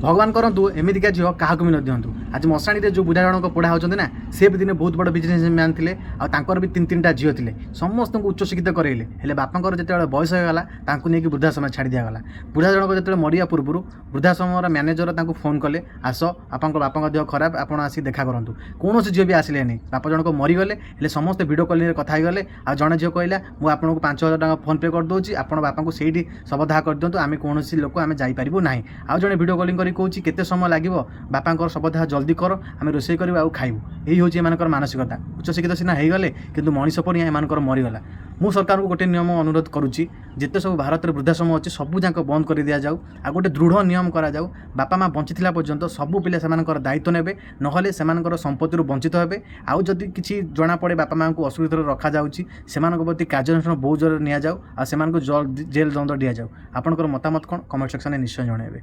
भगवान करूँ एमतीका झील क्या भी न दिंतु। आज मशाणी जो बुढ़ा जनक पढ़ा होती ना सी भी दिने बहुत बड़ बिजनेसमैन थे आर भी तीन तीन टा झील थे समस्त को उच्च शिक्षित करेले हेले बापांकर जो बयस होगा नहीं वृद्धाश्रम छाड़ी दिगला। बुढ़ा जनक जो मरिया पूर्व वृद्धाश्रम मैनेजर फोन कले आस आप बापा देह खराब आप आसी देखा करूँ कौन झील भी आसिले बापा जनक मरीगले समस्त भिडियो कॉलिंग कथा गले आ जड़े झील कहला मुझे आपको 5,000 टका फोन पे कर दूसरी आप बापा को से शवदाह कर दिंतु आम कौन लोक आम जापरू ना आउ जड़े भिडियो कॉलिंग कर कौन केते समय लगे बापा शवदाह जल्दी कर आम रोसे कर खाइबू यही हूँ एम मानसिकता। उच्च शिक्षित सीना हो गले कि मनीष पर एम मरीगला। मु सरकार को गोटे नियम अनुरोध करुच्ची जिते सब भारत में वृद्धाश्रम अच्छी सबू जाक बंद कर दि जाऊ आ गोटे दृढ़ नियम करा जाऊ बापा माँ बंची पर्यंत सबू पिला से दायित्व नेबे नहले से संपत्ति वंचित हेबे। आउ जदि किसी जना पड़े बापा माँ को असुविधा रखा जाउची सेमानक प्रति कार्यानुष्ठान बहुत जोर नि जाऊ आ सेमानक जेल दंड दि जाऊ। आपनकर मतामत कौन कमेंट सेक्शन में निश्चय जणाइबे।